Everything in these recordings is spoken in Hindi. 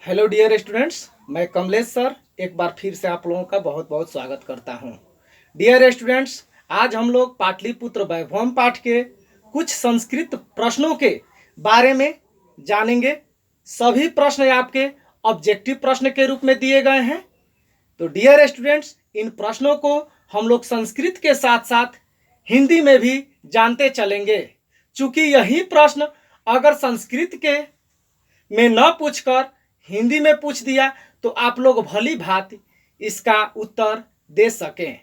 हेलो डियर स्टूडेंट्स, मैं कमलेश सर एक बार फिर से आप लोगों का बहुत बहुत स्वागत करता हूं। डियर स्टूडेंट्स, आज हम लोग पाटलिपुत्र वैभवम पाठ के कुछ संस्कृत प्रश्नों के बारे में जानेंगे। सभी प्रश्न आपके ऑब्जेक्टिव प्रश्न के रूप में दिए गए हैं। तो डियर स्टूडेंट्स, इन प्रश्नों को हम लोग संस्कृत के साथ साथ हिंदी में भी जानते चलेंगे। चूंकि यही प्रश्न अगर संस्कृत के में न पूछकर हिंदी में पूछ दिया तो आप लोग भली भांति इसका उत्तर दे सकें।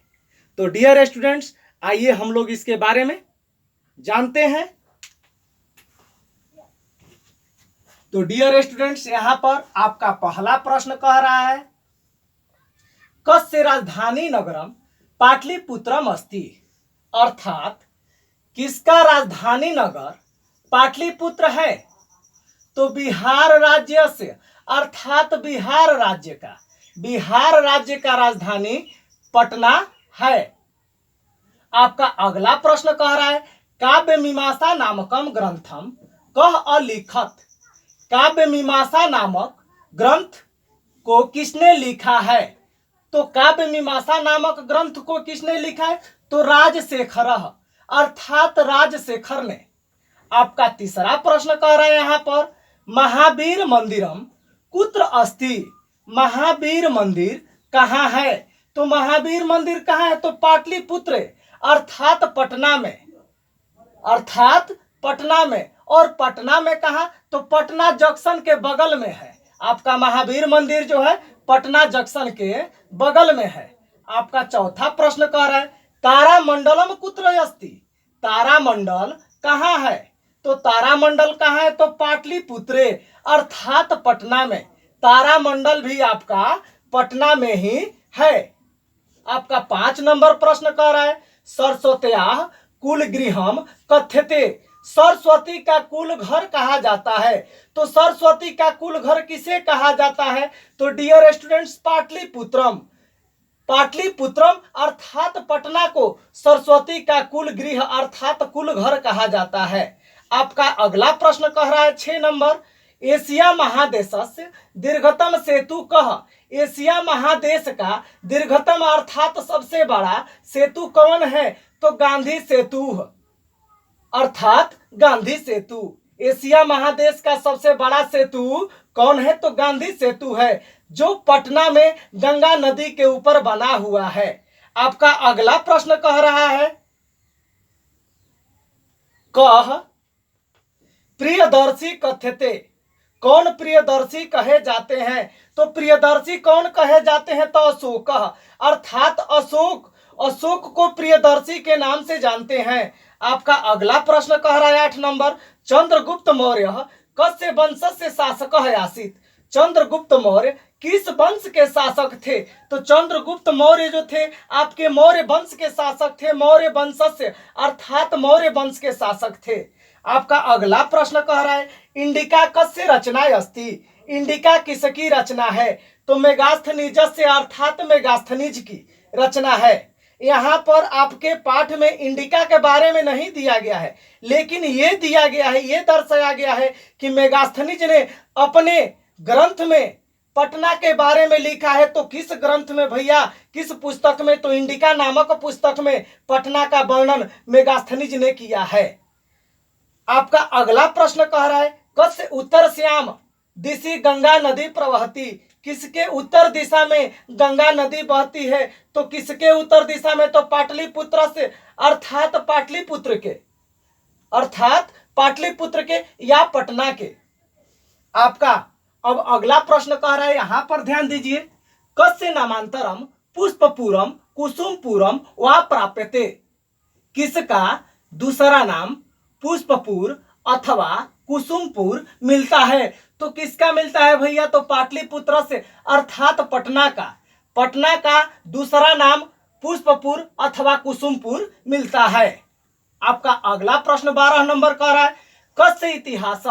तो डियर स्टूडेंट्स, आइए हम लोग इसके बारे में जानते हैं। तो डियर स्टूडेंट्स, यहां पर आपका पहला प्रश्न कह रहा है, कस्य राजधानी नगरम पाटलिपुत्रम अस्ति, अर्थात किसका राजधानी नगर पाटलिपुत्र है। तो बिहार राज्य से, अर्थात बिहार राज्य का राजधानी पटना है। आपका अगला प्रश्न कह रहा है, काव्य मीमांसा नामकम ग्रंथम कह अलिखत। काव्य मीमांसा नामक ग्रंथ को किसने लिखा है। तो काव्य मीमांसा नामक ग्रंथ को किसने लिखा है। तो राजशेखर, अर्थात राजशेखर ने। आपका तीसरा प्रश्न कह रहा है यहां पर, महावीर मंदिरम कुत्र अस्ति। महावीर मंदिर कहाँ है। तो महावीर मंदिर कहाँ है। तो पाटलिपुत्र, अर्थात पटना में। और पटना में कहाँ। तो पटना जंक्शन के बगल में है। आपका महावीर मंदिर जो है पटना जंक्शन के बगल में है। आपका चौथा प्रश्न कह रहा है, तारामंडलम कुत्र अस्ति। तारामंडल कहाँ है। तो तारामंडल कहाँ है। तो पाटलिपुत्रे, अर्थात पटना में। तारामंडल भी आपका पटना में ही है। आपका 5 नंबर प्रश्न कह रहा है, सरस्वत्याः कुल गृहम कथ्यते। सरस्वती का कुल घर कहा जाता है। तो सरस्वती का कुल घर किसे कहा जाता है। तो डियर स्टूडेंट्स, पाटलिपुत्रम अर्थात पटना को सरस्वती का कुल गृह अर्थात कुल घर कहा जाता है। आपका अगला प्रश्न कह रहा है 6 नंबर, एशिया महादेशस्य दीर्घतम सेतु कह। एशिया महादेश का दीर्घतम अर्थात सबसे बड़ा सेतु कौन है। तो गांधी सेतु, अर्थात गांधी सेतु। एशिया महादेश का सबसे बड़ा सेतु कौन है। तो गांधी सेतु है, जो पटना में गंगा नदी के ऊपर बना हुआ है। आपका अगला प्रश्न कह रहा है, कह प्रियदर्शी कथ्यते। कौन प्रियदर्शी कहे जाते हैं। तो प्रियदर्शी कौन कहे जाते हैं। तो अशोक, अर्थात अशोक को प्रियदर्शी के नाम से जानते हैं। आपका अगला प्रश्न कह रहा है 8 नंबर, चंद्रगुप्त मौर्य कस्य वंश से शासक आसीत। चंद्रगुप्त मौर्य किस वंश के शासक थे। तो चंद्रगुप्त मौर्य जो थे आपके मौर्य वंश के शासक थे। मौर्य वंश से, अर्थात मौर्य वंश के शासक थे। आपका अगला प्रश्न कह रहा है, इंडिका कस्य रचना अस्ति। इंडिका किसकी रचना है। तो मेगास्थनीजस से, अर्थात मेगास्थनीज की रचना है। यहाँ पर आपके पाठ में इंडिका के बारे में नहीं दिया गया है, लेकिन ये दिया गया है, ये दर्शाया गया है कि मेगास्थनीज ने अपने ग्रंथ में पटना के बारे में लिखा है। तो किस ग्रंथ में भैया, किस पुस्तक में। तो इंडिका नामक पुस्तक में पटना का वर्णन मेगास्थनीज ने किया है। आपका अगला प्रश्न कह रहा है, कस्य उत्तर श्याम दिशि गंगा नदी प्रवहती। किसके उत्तर दिशा में गंगा नदी बहती है। तो किसके उत्तर दिशा में। तो पाटलिपुत्र से, अर्थात पाटलिपुत्र के या पटना के। आपका अब अगला प्रश्न कह रहा है, यहां पर ध्यान दीजिए, कस्य नामांतरम पुष्पपुरम कुसुमपुरम वा प्राप्यते। किसका दूसरा नाम पुष्पपुर अथवा कुसुमपुर मिलता है। तो किसका मिलता है भैया। तो पाटलिपुत्र से, अर्थात पटना का दूसरा नाम पुष्पपुर अथवा कुसुमपुर मिलता है। आपका अगला प्रश्न 12 नंबर कह रहा है, कस्य इतिहास।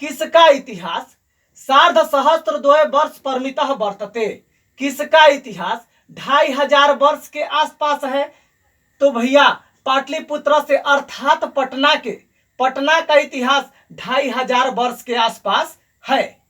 किसका इतिहास सार्ध सहस्त्र 2 वर्ष परिमितः वर्तते। किसका इतिहास 2500 वर्ष के आसपास है। तो भैया पाटलिपुत्र से, अर्थात पटना का इतिहास 2500 वर्ष के आसपास है।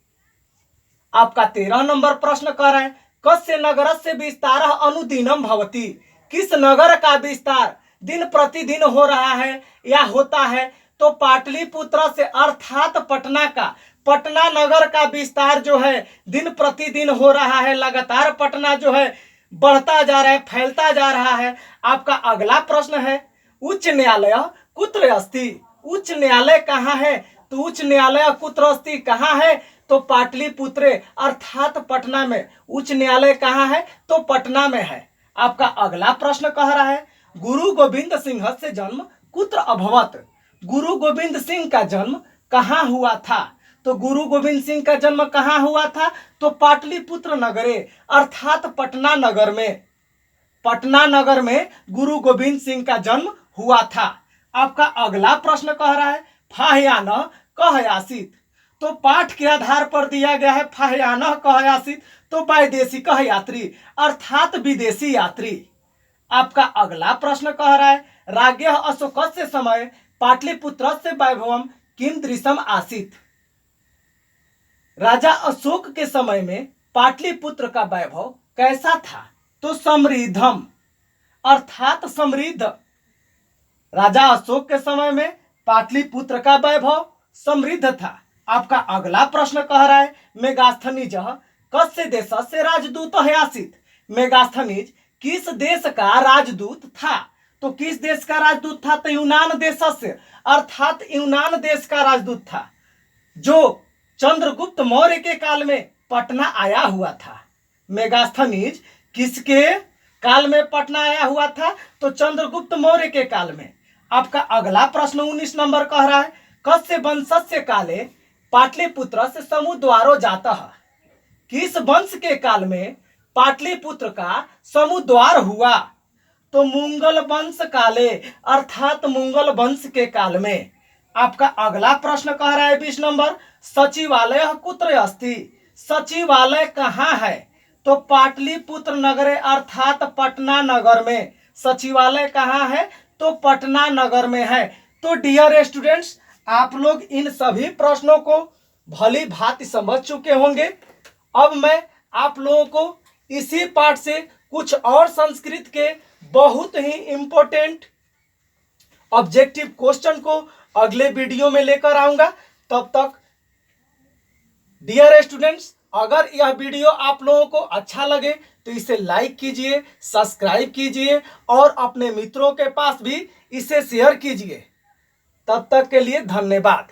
आपका 13 नंबर प्रश्न कह रहा है कस्य नगरस्य विस्तारः अनुदिनम भवति। किस नगर का विस्तार दिन प्रतिदिन हो रहा है या होता है? तो पाटलिपुत्र से अर्थात पटना का, पटना नगर का विस्तार जो है दिन प्रतिदिन हो रहा है। लगातार पटना जो है बढ़ता जा रहा है, फैलता जा रहा है। आपका अगला प्रश्न है उच्च न्यायालय कुत्र अस्ति। उच्च न्यायालय कहाँ है? तो उच्च न्यायालय कुत्र अस्ति कहाँ है? तो पाटलिपुत्रे अर्थात पटना में। उच्च न्यायालय कहाँ है? तो पटना में है। आपका अगला प्रश्न कह रहा है गुरु गोविंद सिंह से जन्म कुत्र अभवत। गुरु गोविंद सिंह का जन्म कहाँ हुआ था? तो गुरु गोविंद सिंह का जन्म कहाँ हुआ था? तो पाटलिपुत्र नगरे अर्थात पटना नगर में। पटना नगर में गुरु गोविंद सिंह का जन्म हुआ था। आपका अगला प्रश्न कह रहा है फाह्यान कह आसित। तो पाठ के आधार पर दिया गया है फाह्यान कह आसित, तो वैदेशिक यात्री अर्थात विदेशी यात्री। आपका अगला प्रश्न कह रहा है राज्ञः अशोकस्य समय पाटलिपुत्रस्य वैभवम किम दृशम आसीत्। राजा अशोक के समय में पाटलिपुत्र का वैभव कैसा था? तो समृद्धम अर्थात समृद्ध। राजा अशोक के समय में पाटलिपुत्र का वैभव समृद्ध था। आपका अगला प्रश्न कह रहा है मेगास्थनीज कस्य देशस्य राजदूत आसीत्। मेगास्थनीज किस देश का राजदूत था? तो किस देश का राजदूत था? तो यूनान देश से अर्थात यूनान देश का राजदूत था, जो चंद्रगुप्त मौर्य के काल में पटना आया हुआ था। मेगास्थनीज किसके काल में पटना आया हुआ था? तो चंद्रगुप्त मौर्य के काल में। आपका अगला प्रश्न 19 नंबर कह रहा है कस्य वंशस्य काले पाटलिपुत्र से समुद्वारो जाता है। किस वंश के काल में पाटलिपुत्र का समुद्वार हुआ? तो मुंगल वंश काले अर्थात मुंगल वंश के काल में। आपका अगला प्रश्न कह रहा है 20 नंबर सचिवालय कुत्र अस्ति। सचिवालय कहाँ है? तो पाटलिपुत्र नगरे अर्थात पटना नगर में। सचिवालय कहाँ है? तो पटना नगर में है। तो डियर स्टूडेंट्स, आप लोग इन सभी प्रश्नों को भली भांति समझ चुके होंगे। अब मैं आप लोगों को इसी पाठ से कुछ और संस्कृत के बहुत ही इंपॉर्टेंट ऑब्जेक्टिव क्वेश्चन को अगले वीडियो में लेकर आऊंगा। तब तक डियर स्टूडेंट्स, अगर यह वीडियो आप लोगों को अच्छा लगे तो इसे लाइक कीजिए, सब्सक्राइब कीजिए और अपने मित्रों के पास भी इसे शेयर कीजिए। तब तक के लिए धन्यवाद।